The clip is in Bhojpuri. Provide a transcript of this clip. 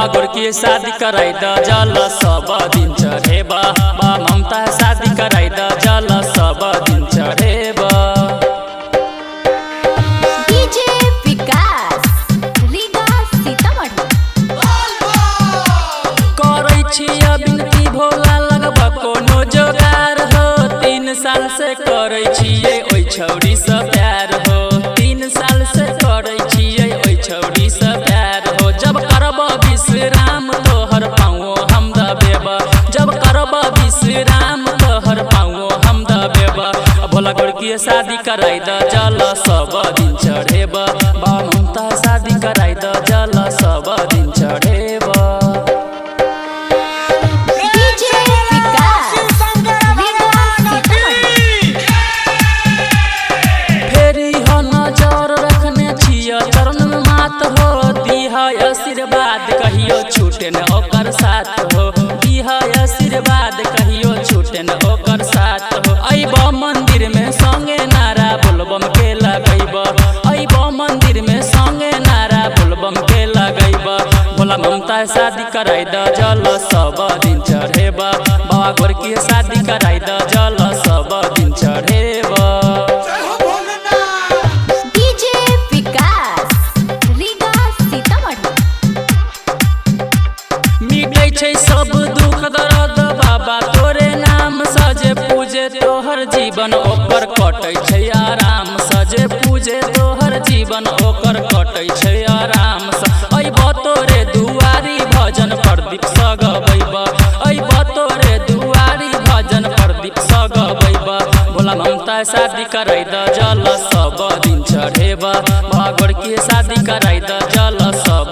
बागोर के शादी कराई द जल सब दिन चढ़ेबा बा ममता शादी कराई द जल सब दिन चढ़ेबा। डीजे विकास रीगा सीतामढ़ी करै छिया बिनती भोला लगबा कोनो जोगार हो 3 साल से करै छियै ओइ छौरी से प्यार हो 3 साल से करै छियै ओइ छौरी से प्यार हो। जब करब विश्राम तोहर पाँव हम दबेबा जब करब विश्राम तोहर पाँव हम दबेबा। भोला गोर के शादी कराई द जल सब दिन चढ़ेबा बा ममता शादी कराई द जल सब दिन चढ़ेबा। डीजे विकास रीगा सीतामढ़ी फेरी हो नजर रखने छिया चरण में मात हो दीहा आशीर्वाद कहियो छूटे न ओकर साथ हो दीहा आशीर्वाद कहियो छूटे न ओकर साथ हो। अइबा मंदिर में संगे नारा बोलबम के लगैबा अइबा मंदिर में संगे नारा बोलबम के लगैबा। भोला ममता शादी कराई द जल सब दिन चढ़ेबा बाबा गोर के शादी कराई द जल सब दिन चढ़ेबा। डीजे विकास रीगा सीतामढ़ी मिटै छै सब दुख दर्द बाबा तोरे नाम सजे पूजे तोहर जीवन ओकर कटै छै आराम सजे पूजे तोहर जीवन ओकर कटै छै आराम से। अइबा तोरे दुआरी भजन प्रदीप सगबैबा अइबा तोरे दुआरी भजन प्रदीप सगबैबा। भोला ममता शादी कराई द जल सब दिन चढ़ेबा बागोर के शादी कराई द जल सब